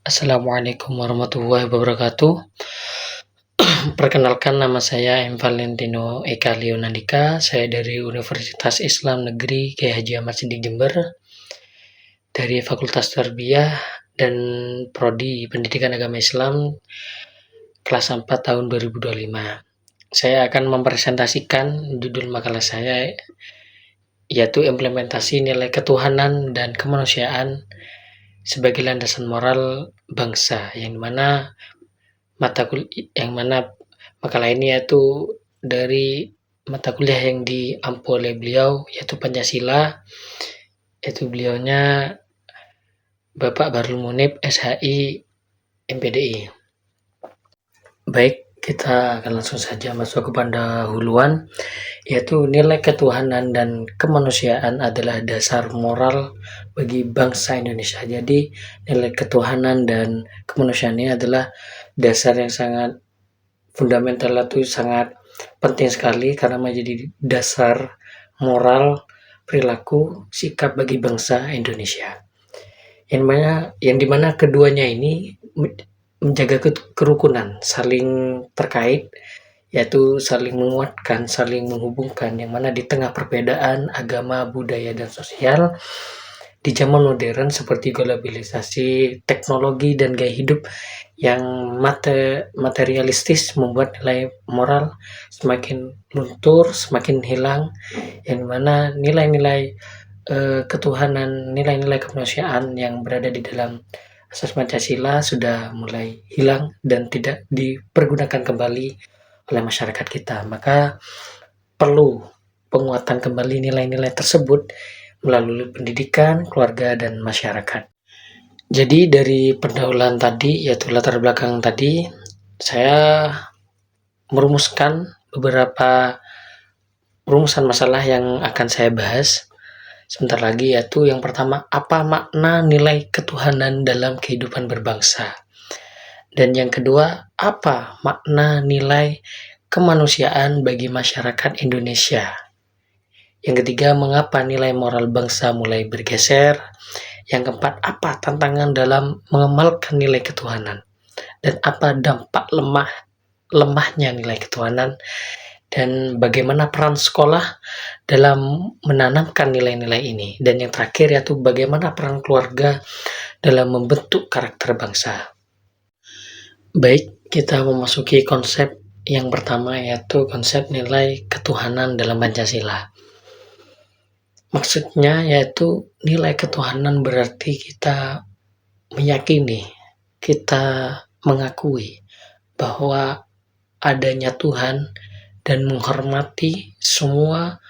Assalamualaikum warahmatullahi wabarakatuh. Perkenalkan, nama saya M. Valentino Eka Leonandika. Saya dari Universitas Islam Negeri Kiai Haji Ahmad Siddiq Jember, dari Fakultas Tarbiyah dan Prodi Pendidikan Agama Islam kelas 4 tahun 2025. Saya akan mempresentasikan judul makalah saya, yaitu implementasi nilai ketuhanan dan kemanusiaan sebagai landasan moral bangsa, yang mana makalah ini yaitu dari mata kuliah yang diampu oleh beliau, yaitu Pancasila, yaitu beliaunya Bapak Bahrul Munib SHI MPDI. Baik, kita akan langsung saja masuk ke pendahuluan, yaitu nilai ketuhanan dan kemanusiaan adalah dasar moral bagi bangsa Indonesia. Jadi nilai ketuhanan dan kemanusiaan ini adalah dasar yang sangat fundamental, itu sangat penting sekali karena menjadi dasar moral, perilaku, sikap bagi bangsa Indonesia. Yang dimana keduanya ini menjaga kerukunan, saling terkait, yaitu saling menguatkan, saling menghubungkan, yang mana di tengah perbedaan agama, budaya, dan sosial di zaman modern seperti globalisasi, teknologi, dan gaya hidup yang materialistis membuat nilai moral semakin luntur, semakin hilang, yang mana nilai-nilai ketuhanan, nilai-nilai kemanusiaan yang berada di dalam asas Pancasila sudah mulai hilang dan tidak dipergunakan kembali oleh masyarakat kita. Maka perlu penguatan kembali nilai-nilai tersebut melalui pendidikan, keluarga, dan masyarakat. Jadi dari pendahuluan tadi, yaitu latar belakang tadi, saya merumuskan beberapa rumusan masalah yang akan saya bahas sebentar lagi, yaitu yang pertama, apa makna nilai ketuhanan dalam kehidupan berbangsa? Dan yang kedua, apa makna nilai kemanusiaan bagi masyarakat Indonesia? Yang ketiga, mengapa nilai moral bangsa mulai bergeser? Yang keempat, apa tantangan dalam mengamalkan nilai ketuhanan? Dan apa dampak lemahnya nilai ketuhanan? Dan bagaimana peran sekolah dalam menanamkan nilai-nilai ini? Dan yang terakhir, yaitu bagaimana peran keluarga dalam membentuk karakter bangsa. Baik, kita memasuki konsep yang pertama, yaitu konsep nilai ketuhanan dalam Pancasila. Maksudnya yaitu nilai ketuhanan berarti kita meyakini, kita mengakui bahwa adanya Tuhan dan menghormati semua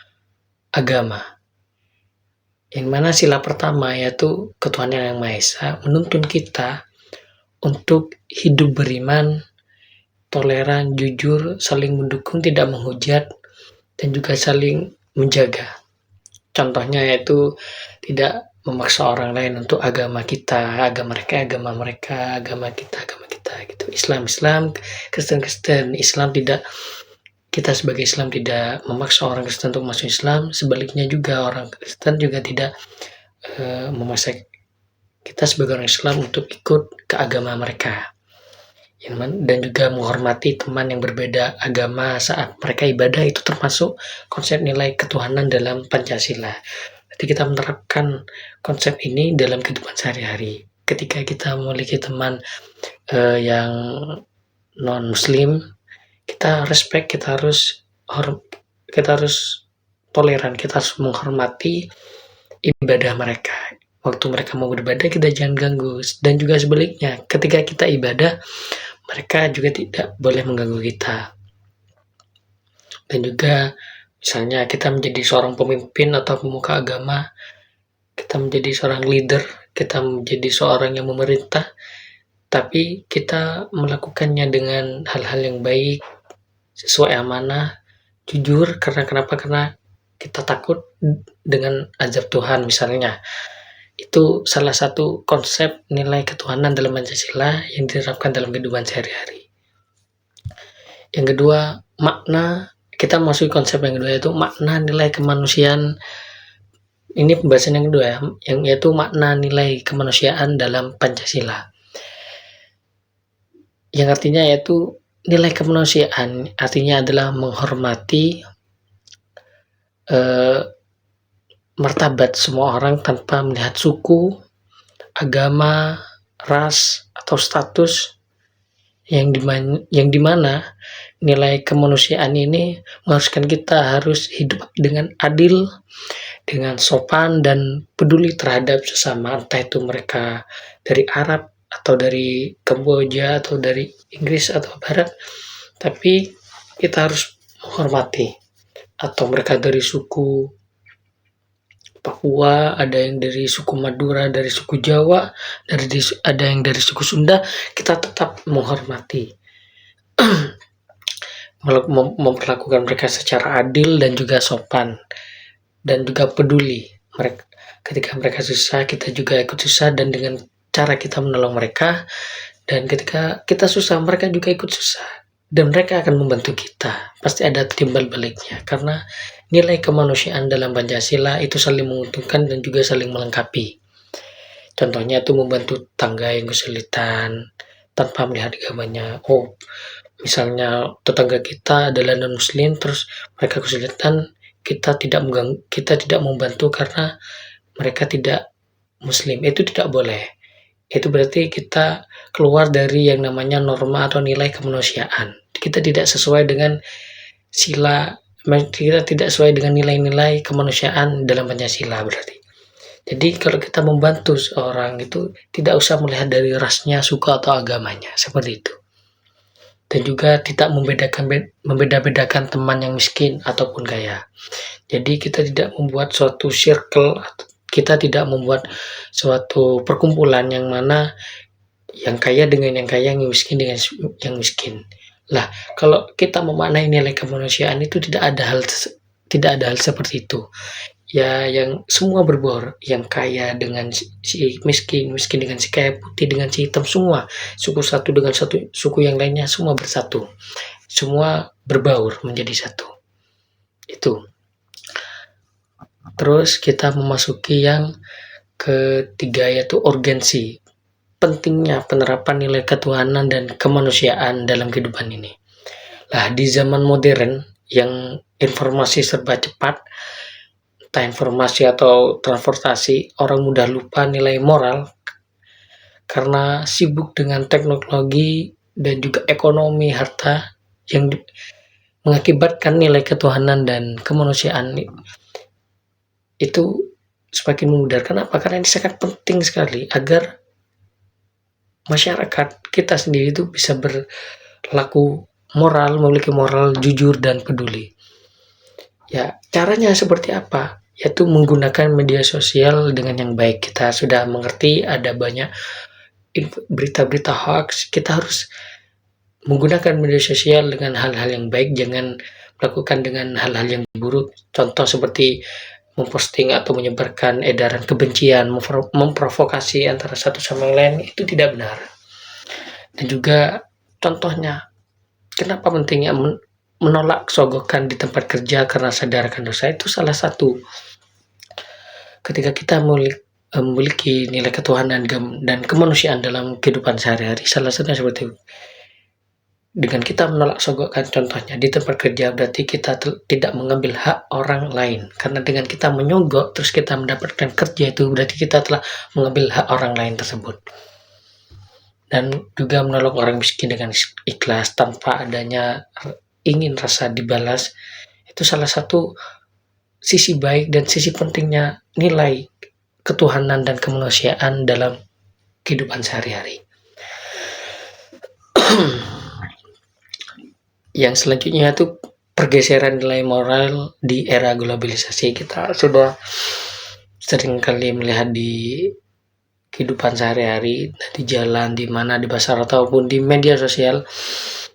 agama. Yang mana sila pertama yaitu ketuhanan yang Maha Esa menuntun kita untuk hidup beriman, toleran, jujur, saling mendukung, tidak menghujat, dan juga saling menjaga. Contohnya yaitu tidak memaksa orang lain untuk agama kita, agama mereka, agama kita gitu. Islam, Kristen, Islam tidak, kita sebagai Islam tidak memaksa orang Kristen untuk masuk Islam, sebaliknya juga orang Kristen juga tidak memaksa kita sebagai orang Islam untuk ikut ke agama mereka. Dan juga menghormati teman yang berbeda agama saat mereka ibadah, itu termasuk konsep nilai ketuhanan dalam Pancasila. Jadi kita menerapkan konsep ini dalam kehidupan sehari-hari. Ketika kita memiliki teman yang non-muslim, kita respect, kita harus toleran, kita harus menghormati ibadah mereka. Waktu mereka mau beribadah, kita jangan ganggu. Dan juga sebaliknya, ketika kita ibadah, mereka juga tidak boleh mengganggu kita. Dan juga misalnya kita menjadi seorang pemimpin atau pemuka agama, kita menjadi seorang leader, kita menjadi seorang yang memerintah, tapi kita melakukannya dengan hal-hal yang baik, sesuai amanah, jujur. Kenapa? Karena kita takut dengan azab Tuhan misalnya. Itu salah satu konsep nilai ketuhanan dalam Pancasila yang diterapkan dalam kehidupan sehari-hari. Yang kedua, kita masuk konsep yang kedua, yaitu makna nilai kemanusiaan. Ini pembahasan yang kedua, yaitu makna nilai kemanusiaan dalam Pancasila. yang artinya yaitu nilai kemanusiaan, artinya adalah menghormati martabat semua orang tanpa melihat suku, agama, ras, atau status, yang dimana nilai kemanusiaan ini mengharuskan kita harus hidup dengan adil, dengan sopan, dan peduli terhadap sesama, entah itu mereka dari Arab atau dari Kamboja atau dari Inggris atau Barat, tapi kita harus menghormati, atau mereka dari suku Papua, ada yang dari suku Madura, dari suku Jawa, ada yang dari suku Sunda, kita tetap menghormati, memperlakukan mereka secara adil dan juga sopan, dan juga peduli. Ketika mereka susah, kita juga ikut susah, dan dengan cara kita menolong mereka, dan ketika kita susah, mereka juga ikut susah, dan mereka akan membantu kita. Pasti ada timbal baliknya, karena nilai kemanusiaan dalam Pancasila itu saling menguntungkan dan juga saling melengkapi. Contohnya itu membantu tangga yang kesulitan tanpa melihat agamanya. Misalnya tetangga kita adalah non-muslim, terus mereka kesulitan, kita tidak membantu karena mereka tidak muslim. Itu tidak boleh. Itu berarti kita keluar dari yang namanya norma atau nilai kemanusiaan. Kita tidak sesuai dengan nilai-nilai kemanusiaan dalam Pancasila berarti. Jadi kalau kita membantu seorang itu tidak usah melihat dari rasnya, suku atau agamanya, seperti itu. Dan juga tidak membeda-bedakan teman yang miskin ataupun kaya. Jadi kita tidak membuat suatu circle, kita tidak membuat suatu perkumpulan yang mana yang kaya dengan yang kaya, yang miskin dengan yang miskin. Lah, kalau kita memaknai nilai kemanusiaan itu tidak ada hal seperti itu. Ya, yang semua berbaur, yang kaya dengan si miskin, miskin dengan si kaya, putih dengan si hitam, semua suku satu dengan satu suku yang lainnya, semua bersatu, semua berbaur menjadi satu. Itu. Terus kita memasuki yang ketiga, yaitu urgensi, pentingnya penerapan nilai ketuhanan dan kemanusiaan dalam kehidupan ini. Lah, di zaman modern yang informasi serba cepat, entah informasi atau transportasi, orang mudah lupa nilai moral karena sibuk dengan teknologi dan juga ekonomi harta, yang mengakibatkan nilai ketuhanan dan kemanusiaan itu semakin memudar. Kenapa? Karena ini sangat penting sekali agar masyarakat kita sendiri itu bisa berlaku moral, memiliki moral jujur dan peduli. Ya, caranya seperti apa? Yaitu menggunakan media sosial dengan yang baik. Kita sudah mengerti ada banyak berita-berita hoax. Kita harus menggunakan media sosial dengan hal-hal yang baik, jangan melakukan dengan hal-hal yang buruk. Contoh seperti memposting atau menyebarkan edaran kebencian, memprovokasi antara satu sama lain, itu tidak benar. Dan juga contohnya, kenapa pentingnya menolak sogokan di tempat kerja karena sadar akan dosa, itu salah satu. Ketika kita memiliki nilai ketuhanan dan kemanusiaan dalam kehidupan sehari-hari, salah satunya seperti itu. Dengan kita menolak sogokan contohnya di tempat kerja, berarti kita tidak mengambil hak orang lain. Karena dengan kita menyogok terus kita mendapatkan kerja, itu berarti kita telah mengambil hak orang lain tersebut. Dan juga menolong orang miskin dengan ikhlas tanpa adanya ingin rasa dibalas, itu salah satu sisi baik dan sisi pentingnya nilai ketuhanan dan kemanusiaan dalam kehidupan sehari-hari. Yang selanjutnya itu pergeseran nilai moral di era globalisasi. Kita sudah sering kali melihat di kehidupan sehari-hari, di jalan, di mana, di pasar ataupun di media sosial,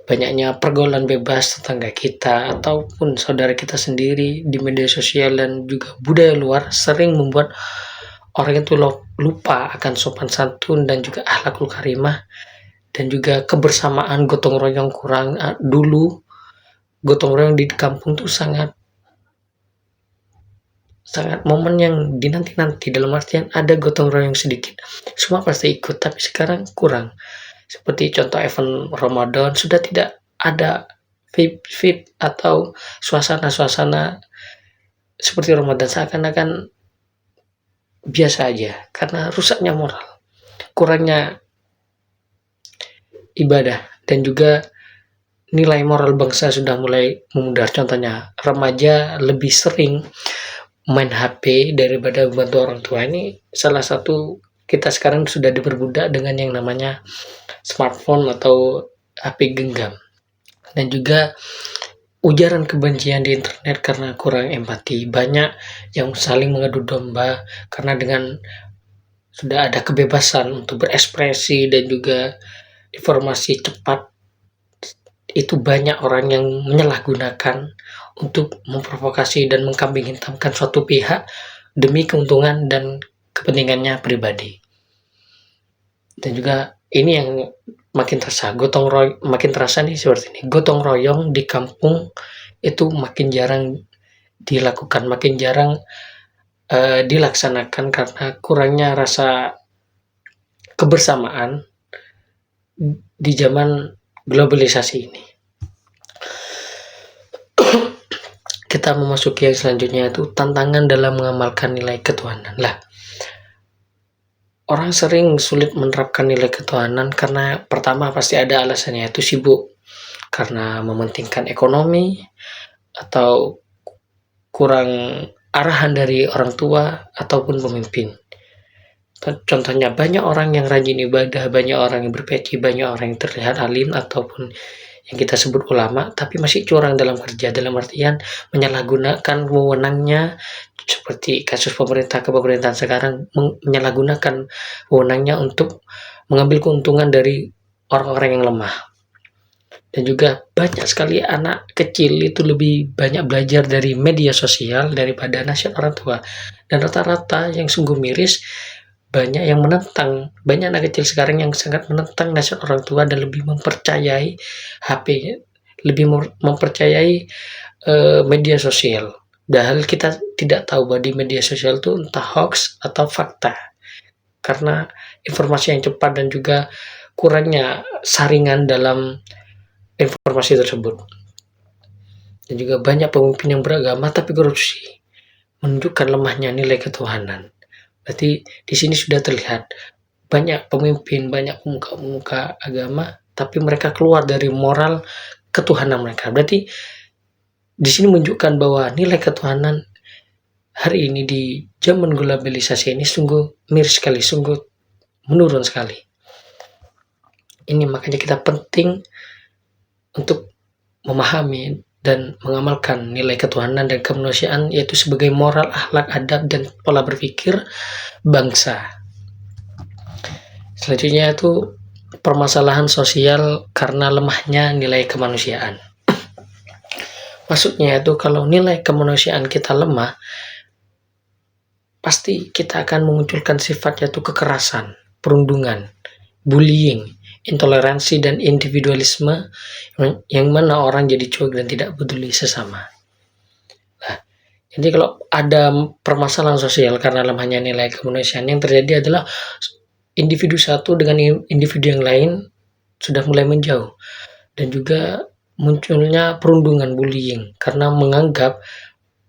banyaknya pergaulan bebas tetangga kita ataupun saudara kita sendiri di media sosial, dan juga budaya luar sering membuat orang itu lupa akan sopan santun dan juga akhlakul karimah, dan juga kebersamaan, gotong royong kurang. Dulu gotong royong di kampung tuh sangat momen yang dinanti-nanti, dalam artian ada gotong royong sedikit semua pasti ikut, tapi sekarang kurang. seperti contoh event Ramadan sudah tidak ada fit atau suasana-suasana seperti Ramadan, seakan-akan biasa aja karena rusaknya moral, kurangnya ibadah, dan juga nilai moral bangsa sudah mulai memudar. Contohnya remaja lebih sering main HP daripada membantu orang tua. Ini salah satu, kita sekarang sudah diperbudak dengan yang namanya smartphone atau HP genggam. Dan juga ujaran kebencian di internet karena kurang empati. Banyak yang saling mengadu domba karena dengan sudah ada kebebasan untuk berekspresi dan juga informasi cepat, itu banyak orang yang menyalahgunakan untuk memprovokasi dan mengkambing hitamkan suatu pihak demi keuntungan dan kepentingannya pribadi. Dan juga ini yang makin terasa nih seperti ini. Gotong royong di kampung itu makin jarang dilakukan, makin jarang dilaksanakan karena kurangnya rasa kebersamaan di zaman globalisasi ini. Kita memasuki yang selanjutnya, itu tantangan dalam mengamalkan nilai ketuhanan. Lah, orang sering sulit menerapkan nilai ketuhanan karena pertama pasti ada alasannya, yaitu sibuk karena mementingkan ekonomi atau kurang arahan dari orang tua ataupun pemimpin. Contohnya banyak orang yang rajin ibadah, banyak orang yang berpeci, banyak orang yang terlihat alim ataupun yang kita sebut ulama, tapi masih curang dalam kerja, dalam artian menyalahgunakan wewenangnya, seperti kasus pemerintahan sekarang menyalahgunakan wewenangnya untuk mengambil keuntungan dari orang-orang yang lemah. Dan juga banyak sekali anak kecil itu lebih banyak belajar dari media sosial daripada nasihat orang tua. Dan rata-rata yang sungguh miris, banyak yang menentang, banyak anak kecil sekarang yang sangat menentang nasihat orang tua dan lebih mempercayai HP, lebih mempercayai media sosial. Padahal kita tidak tahu bahwa di media sosial itu entah hoax atau fakta, karena informasi yang cepat dan juga kurangnya saringan dalam informasi tersebut. Dan juga banyak pemimpin yang beragama tapi korupsi, menunjukkan lemahnya nilai ketuhanan. Berarti di sini sudah terlihat banyak pemimpin, banyak pemuka-pemuka agama, tapi mereka keluar dari moral ketuhanan mereka. Berarti di sini menunjukkan bahwa nilai ketuhanan hari ini di zaman globalisasi ini sungguh miris sekali, sungguh menurun sekali. Ini makanya kita penting untuk memahami dan mengamalkan nilai ketuhanan dan kemanusiaan, yaitu sebagai moral, akhlak, adab, dan pola berpikir bangsa. Selanjutnya itu permasalahan sosial karena lemahnya nilai kemanusiaan. Maksudnya itu kalau nilai kemanusiaan kita lemah, pasti kita akan memunculkan sifat yaitu kekerasan, perundungan, bullying, intoleransi, dan individualisme yang mana orang jadi cuek dan tidak peduli sesama. Nah, jadi kalau ada permasalahan sosial karena lemahnya nilai kemanusiaan, yang terjadi adalah individu satu dengan individu yang lain sudah mulai menjauh, dan juga munculnya perundungan, bullying, karena menganggap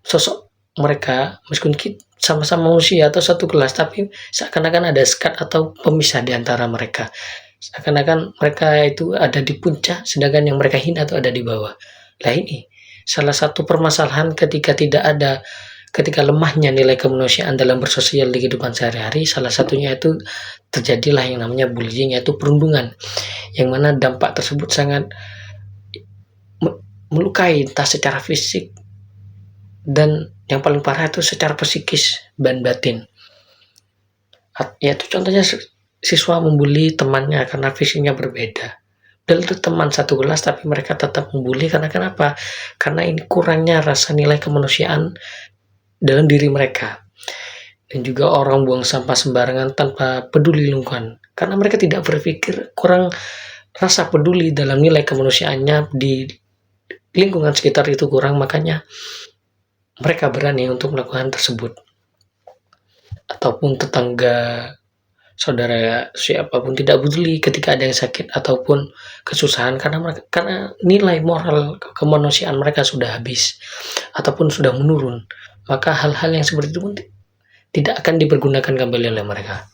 sosok mereka meskipun sama-sama usia atau satu kelas, tapi seakan-akan ada sekat atau pemisah di antara mereka. Seakan-akan mereka itu ada di puncak, sedangkan yang mereka hina itu ada di bawah. Nah, ini salah satu permasalahan ketika lemahnya nilai kemanusiaan dalam bersosial di kehidupan sehari-hari. Salah satunya itu terjadilah yang namanya bullying, yaitu perundungan, yang mana dampak tersebut sangat melukai entah secara fisik dan yang paling parah itu secara psikis dan batin. Yaitu contohnya siswa membuli temannya karena fisiknya berbeda. Dan itu teman satu kelas tapi mereka tetap membuli karena kenapa? Karena ini kurangnya rasa nilai kemanusiaan dalam diri mereka. Dan juga orang buang sampah sembarangan tanpa peduli lingkungan, karena mereka tidak berpikir, kurang rasa peduli dalam nilai kemanusiaannya di lingkungan sekitar itu kurang, makanya mereka berani untuk melakukan tersebut. Ataupun tetangga saudara siapapun, tidak peduli ketika ada yang sakit ataupun kesusahan, karena nilai moral kemanusiaan mereka sudah habis ataupun sudah menurun, maka hal-hal yang seperti itu pun tidak akan dipergunakan kembali oleh mereka.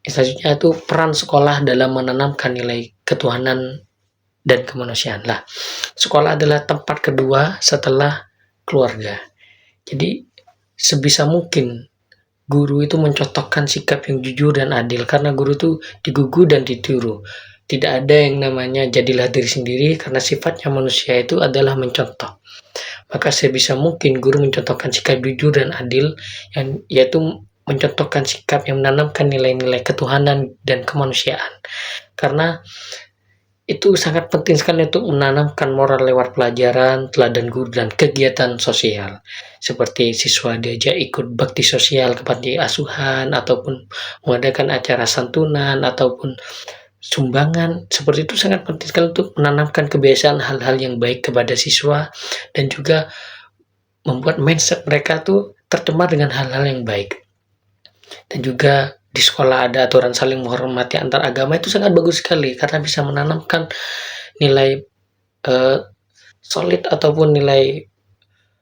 Selanjutnya itu peran sekolah dalam menanamkan nilai ketuhanan dan kemanusiaan. Lah, sekolah adalah tempat kedua setelah keluarga. Jadi sebisa mungkin guru itu mencontohkan sikap yang jujur dan adil, karena guru itu digugu dan ditiru. Tidak ada yang namanya jadilah diri sendiri, karena sifatnya manusia itu adalah mencontoh. Maka sebisa mungkin guru mencontohkan sikap jujur dan adil, yang yaitu mencontohkan sikap yang menanamkan nilai-nilai ketuhanan dan kemanusiaan. Karena itu sangat penting sekali untuk menanamkan moral lewat pelajaran, teladan guru, dan kegiatan sosial. Seperti siswa diajak ikut bakti sosial ke panti asuhan, ataupun mengadakan acara santunan, ataupun sumbangan. Seperti itu sangat penting sekali untuk menanamkan kebiasaan hal-hal yang baik kepada siswa, dan juga membuat mindset mereka tuh tercemar dengan hal-hal yang baik. Dan juga di sekolah ada aturan saling menghormati antar agama, itu sangat bagus sekali karena bisa menanamkan nilai solid ataupun nilai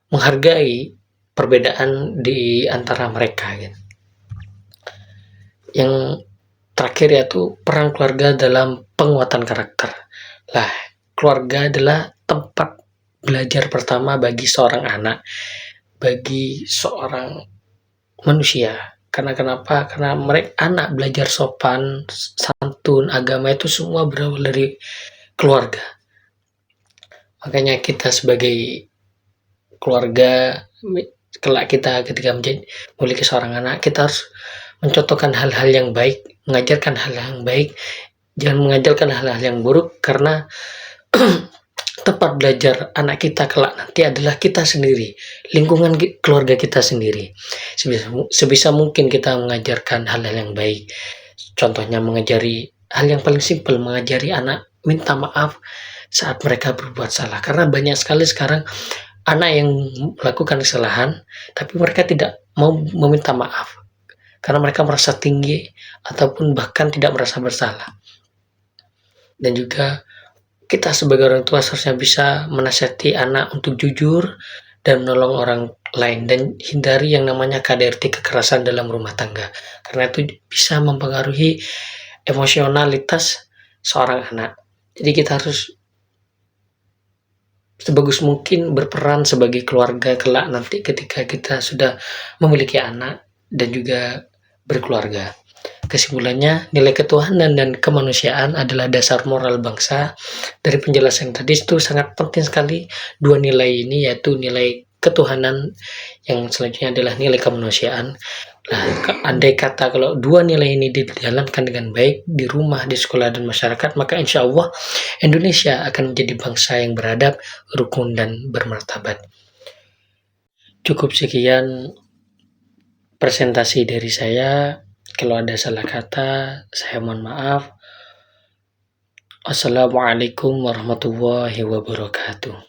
menghargai perbedaan di antara mereka gitu. Yang terakhir yaitu peran keluarga dalam penguatan karakter. Lah, keluarga adalah tempat belajar pertama bagi seorang anak, bagi seorang manusia. Karena kenapa? Karena mereka anak belajar sopan, santun, agama itu semua berawal dari keluarga. Makanya kita sebagai keluarga, kelak kita ketika memiliki seorang anak, kita harus mencontohkan hal-hal yang baik, mengajarkan hal-hal yang baik, jangan mengajarkan hal-hal yang buruk, karena tempat belajar anak kita kelak nanti adalah kita sendiri, lingkungan keluarga kita sendiri. Sebisa mungkin kita mengajarkan hal-hal yang baik. Contohnya mengajari hal yang paling simpel, mengajari anak minta maaf saat mereka berbuat salah. Karena banyak sekali sekarang anak yang melakukan kesalahan, tapi mereka tidak mau meminta maaf. Karena mereka merasa tinggi, ataupun bahkan tidak merasa bersalah. Dan juga kita sebagai orang tua seharusnya bisa menasihati anak untuk jujur dan menolong orang lain, dan hindari yang namanya KDRT, kekerasan dalam rumah tangga, karena itu bisa mempengaruhi emosionalitas seorang anak. Jadi kita harus sebagus mungkin berperan sebagai keluarga kelak nanti ketika kita sudah memiliki anak dan juga berkeluarga. Kesimpulannya, nilai ketuhanan dan kemanusiaan adalah dasar moral bangsa. Dari penjelasan tadi itu sangat penting sekali dua nilai ini, yaitu nilai ketuhanan, yang selanjutnya adalah nilai kemanusiaan. Nah, andai kata kalau dua nilai ini dijalankan dengan baik di rumah, di sekolah, dan masyarakat, maka insya Allah Indonesia akan menjadi bangsa yang beradab, rukun, dan bermartabat. Cukup sekian presentasi dari saya. Kalau ada salah kata, saya mohon maaf. Wassalamualaikum warahmatullahi wabarakatuh.